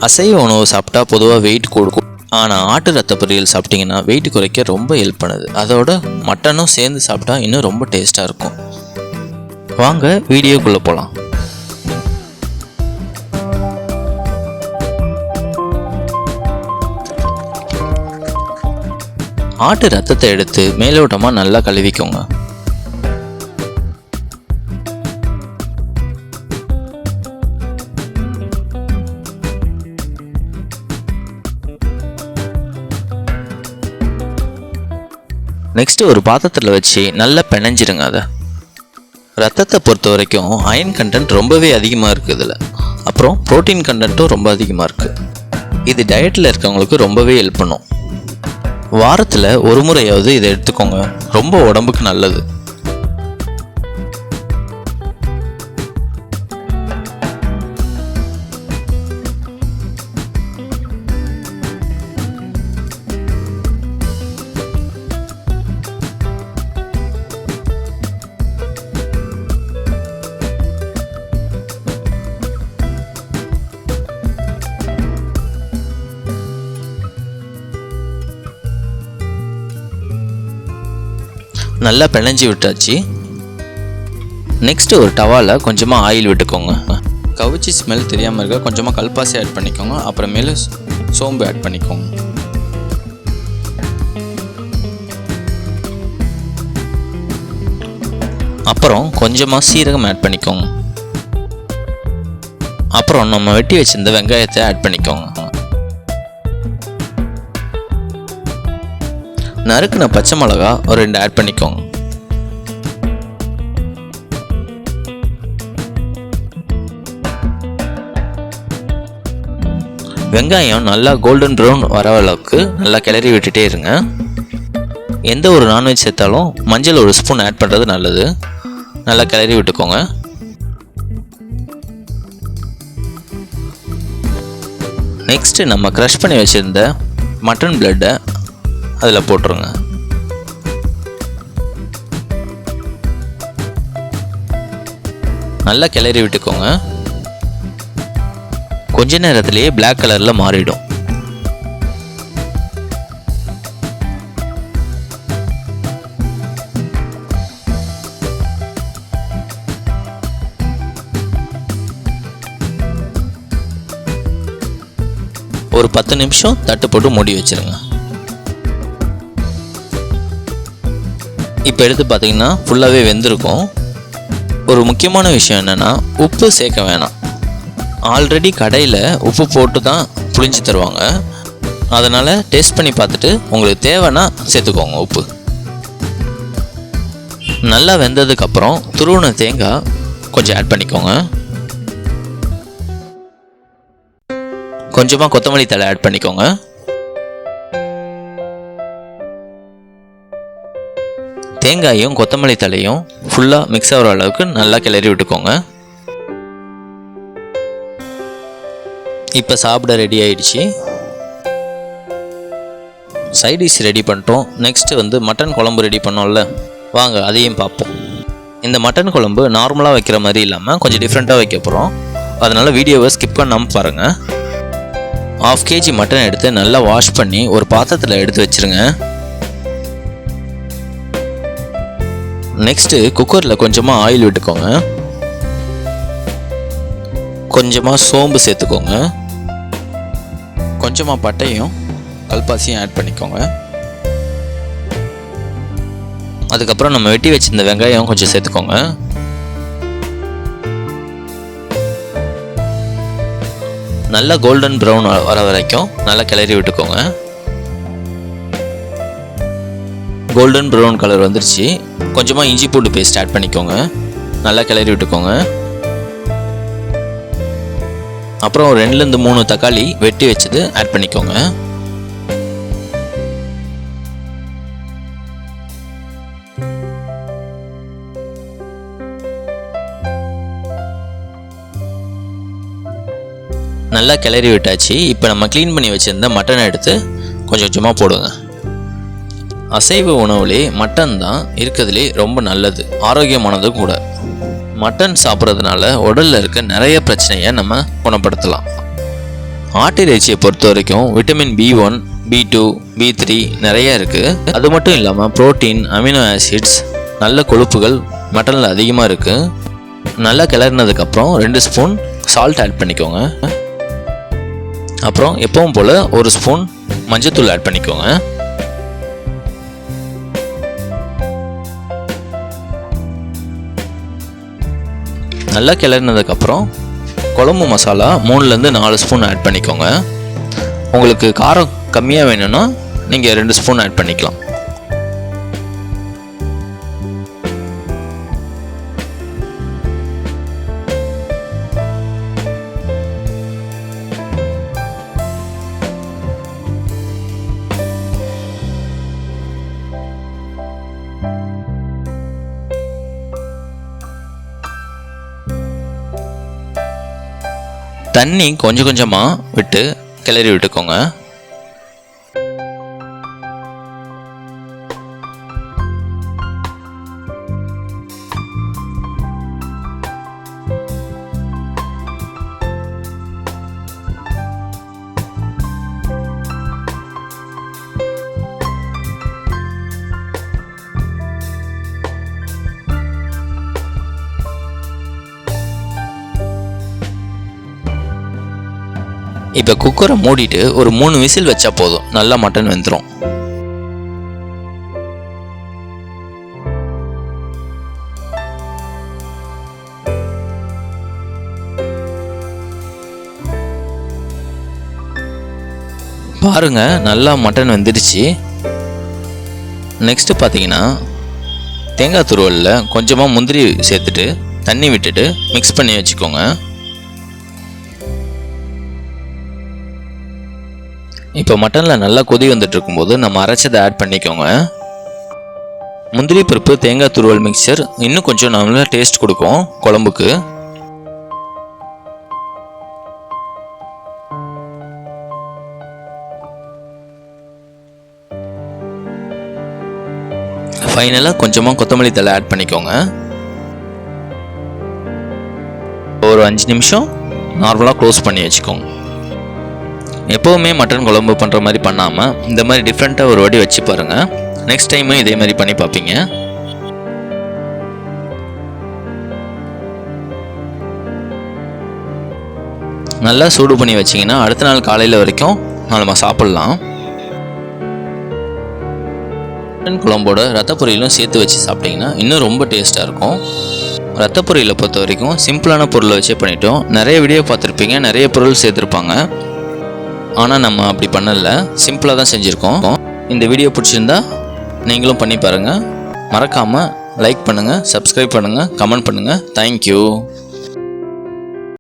அசைவ உணவு சாப்பிட்டா பொதுவாக வெயிட் கொடுக்கும். ஆனால் ஆட்டு ரத்த பொரியல் சாப்பிட்டிங்கன்னா வெயிட் குறைக்க ரொம்ப ஹெல்ப் பண்ணுது. அதோட மட்டனும் சேர்ந்து சாப்பிட்டா இன்னும் ரொம்ப டேஸ்ட்டாக இருக்கும். வாங்க வீடியோக்குள்ளே போகலாம். ஆட்டு ரத்தத்தை எடுத்து மேலோட்டமாக நல்லா கழுவிக்கோங்க. நெக்ஸ்ட் ஒரு பாத்திரத்தில் வச்சு நல்லா பிணைஞ்சிடுங்க. அதை ரத்தத்தை பொறுத்த வரைக்கும் அயன் கண்டென்ட் ரொம்பவே அதிகமாக இருக்குது இதில். அப்புறம் ப்ரோட்டீன் கண்டென்ட்டும் ரொம்ப அதிகமாக இருக்குது. இது டயட்டில் இருக்கவங்களுக்கு ரொம்பவே ஹெல்ப் பண்ணும். வாரத்தில் ஒரு முறையாவது இதை எடுத்துக்கோங்க, ரொம்ப உடம்புக்கு நல்லது. நல்லா பிணைஞ்சி விட்டாச்சு. நெக்ஸ்ட் ஒரு டவாவில் கொஞ்சமாக ஆயில் விட்டுக்கோங்க. கவுச்சி ஸ்மெல் தெரியாமல் இருக்க கொஞ்சமாக கல்பாசி ஆட் பண்ணிக்கோங்க. அப்புறமேல சோம்பு ஆட் பண்ணிக்கோங்க. அப்புறம் கொஞ்சமாக சீரகம் ஆட் பண்ணிக்கோங்க. அப்புறம் நம்ம வெட்டி வச்சிருந்த வெங்காயத்தை ஆட் பண்ணிக்கோங்க. நறுக்குன பச்சை மிளகா ஒரு 2 ஆட் பண்ணிக்கோங்க. வெங்காயம் நல்லா கோல்டன் ப்ரௌன் வர அளவுக்கு நல்லா கிளறி விட்டுட்டே இருங்க. எந்த ஒரு நான்வெஜ் சேர்த்தாலும் மஞ்சள் ஒரு ஸ்பூன் ஆட் பண்ணுறது நல்லது. நல்லா கிளறி விட்டுக்கோங்க. நெக்ஸ்ட் நம்ம க்ரஷ் பண்ணி வச்சுருந்த மட்டன் பிளட்டை அதில் போட்டுருங்க. நல்லா கிளறி விட்டுக்கோங்க. கொஞ்ச நேரத்திலேயே பிளாக் கலரில் மாறிடும். ஒரு 10 நிமிஷம் தட்டு போட்டு மூடி வச்சிருங்க. இப்போ எடுத்து பார்த்தீங்கன்னா ஃபுல்லாகவே வெந்திருக்கும். ஒரு முக்கியமான விஷயம் என்னென்னா உப்பு சேர்க்க வேணாம். ஆல்ரெடி கடையில் உப்பு போட்டு தான் புளிஞ்சு தருவாங்க. அதனால் டேஸ்ட் பண்ணி பார்த்துட்டு உங்களுக்கு தேவைன்னா சேர்த்துக்கோங்க உப்பு. நல்லா வெந்ததுக்கப்புறம் துருவின தேங்காய் கொஞ்சம் ஆட் பண்ணிக்கோங்க. கொஞ்சமாக கொத்தமல்லி தழை ஆட் பண்ணிக்கோங்க. தேங்காயும் கொத்தமல்லி தழையும் ஃபுல்லாக மிக்ஸ் ஆகிற அளவுக்கு நல்லா கிளறி விட்டுக்கோங்க. இப்போ சாப்பிட ரெடி ஆயிடுச்சு. சைட் டிஷ் ரெடி பண்ணிட்டோம். நெக்ஸ்ட்டு மட்டன் குழம்பு ரெடி பண்ணோம்ல, வாங்க அதையும் பார்ப்போம். இந்த மட்டன் குழம்பு நார்மலாக வைக்கிற மாதிரி இல்லாமல் கொஞ்சம் டிஃப்ரெண்ட்டாக வைக்க போகிறோம். அதனால் வீடியோவை ஸ்கிப் பண்ணாமல் பாருங்கள். 1/2 kg மட்டன் எடுத்து நல்லா வாஷ் பண்ணி ஒரு பாத்திரத்தில் எடுத்து வச்சுருங்க. நெக்ஸ்ட்டு குக்கரில் கொஞ்சமாக ஆயில் விட்டுக்கோங்க. கொஞ்சமாக சோம்பு சேர்த்துக்கோங்க. கொஞ்சமாக பட்டையும் கல்பாசியும் ஆட் பண்ணிக்கோங்க. அதுக்கப்புறம் நம்ம வெட்டி வச்சிருந்த வெங்காயம் கொஞ்சம் சேர்த்துக்கோங்க. நல்லா கோல்டன் ப்ரௌன் வர வரைக்கும் நல்லா கிளறி விட்டுக்கோங்க. கோல்டன் ப்ரௌன் கலர் வந்துருச்சு. கொஞ்சமாக இஞ்சி பூண்டு பேஸ்ட் ஆட் பண்ணிக்கோங்க. நல்லா கிளறி விட்டுக்கோங்க. அப்புறம் 2 to 3 தக்காளி வெட்டி வச்சது ஆட் பண்ணிக்கோங்க. நல்லா கிளறி விட்டாச்சு. இப்போ நம்ம க்ளீன் பண்ணி வச்சுருந்த மட்டனை எடுத்து கொஞ்சம் கொஞ்சமாக போடுங்க. அசைவ உணவுலே மட்டன் தான் இருக்கிறதுலே ரொம்ப நல்லது, ஆரோக்கியமானதும் கூட. மட்டன் சாப்பிட்றதுனால உடலில் இருக்க நிறைய பிரச்சனையை நம்ம குணப்படுத்தலாம். ஆட்டு இறைச்சியை பொறுத்த வரைக்கும் விட்டமின் B1, B2, B3 நிறைய இருக்குது. அது மட்டும் இல்லாமல் புரோட்டீன், அமினோ ஆசிட்ஸ், நல்ல கொழுப்புகள் மட்டனில் அதிகமாக இருக்குது. நல்லா கிளறினதுக்கப்புறம் 2 ஸ்பூன் சால்ட் ஆட் பண்ணிக்கோங்க. அப்புறம் எப்பவும் போல் 1 ஸ்பூன் மஞ்சத்தூள் ஆட் பண்ணிக்கோங்க. நல்லா கிளறினதுக்கப்புறம் குழம்பு மசாலா 3லேருந்து 4 ஸ்பூன் ஆட் பண்ணிக்கோங்க. உங்களுக்கு காரம் கம்மியாக வேணும்னா நீங்கள் 2 ஸ்பூன் ஆட் பண்ணிக்கலாம். தண்ணி கொஞ்சம் கொஞ்சமாக விட்டு கிளறி விட்டுக்கோங்க. இப்போ குக்கரை மூடிட்டு ஒரு 3 விசில் வச்சா போதும், நல்லா மட்டன் வெந்துடும். பாருங்க, நல்லா மட்டன் வெந்துடுச்சு. நெக்ஸ்ட் பார்த்தீங்கன்னா தேங்காய் துருவலில் கொஞ்சமாக முந்திரி சேர்த்துட்டு தண்ணி விட்டுட்டு மிக்ஸ் பண்ணி வச்சுக்கோங்க. இப்போ மட்டனில் நல்லா கொதி வந்துட்டு இருக்கும்போது நம்ம அரைச்சதை ஆட் பண்ணிக்கோங்க. முந்திரி பருப்பு தேங்காய் துருவல் மிக்சர் இன்னும் கொஞ்சம் நல்லா டேஸ்ட் கொடுக்கும் குழம்புக்கு. ஃபைனலாக கொஞ்சமாக கொத்தமல்லி தழை ஆட் பண்ணிக்கோங்க. ஒரு 5 நிமிஷம் நார்மலாக க்ளோஸ் பண்ணி வச்சுக்கோங்க. எப்போவுமே மட்டன் குழம்பு பண்ணுற மாதிரி பண்ணாமல் இந்த மாதிரி டிஃப்ரெண்ட்டாக ஒரு வாட்டி வச்சு பாருங்கள். நெக்ஸ்ட் டைமும் இதே மாதிரி பண்ணி பார்ப்பீங்க. நல்லா சூடு பண்ணி வச்சிங்கன்னா அடுத்த நாள் காலையில் வரைக்கும் நம்ம சாப்பிட்லாம். மட்டன் குழம்போட ரத்த பொரியலும் சேர்த்து வச்சு சாப்பிட்டிங்கன்னா இன்னும் ரொம்ப டேஸ்ட்டாக இருக்கும். ரத்த பொரியலை பொறுத்த வரைக்கும் சிம்பிளான பொருளை வச்சே பண்ணிட்டோம். நிறைய வீடியோ பார்த்துருப்பீங்க, நிறைய பொருள் சேர்த்துருப்பாங்க. ஆனால் நம்ம அப்படி பண்ணல, சிம்பிளாக தான் செஞ்சுருக்கோம். இந்த வீடியோ பிடிச்சிருந்தா நீங்களும் பண்ணி பாருங்கள். மறக்காமல் லைக் பண்ணுங்கள், சப்ஸ்கிரைப் பண்ணுங்கள், கமெண்ட் பண்ணுங்கள். தேங்க்யூ.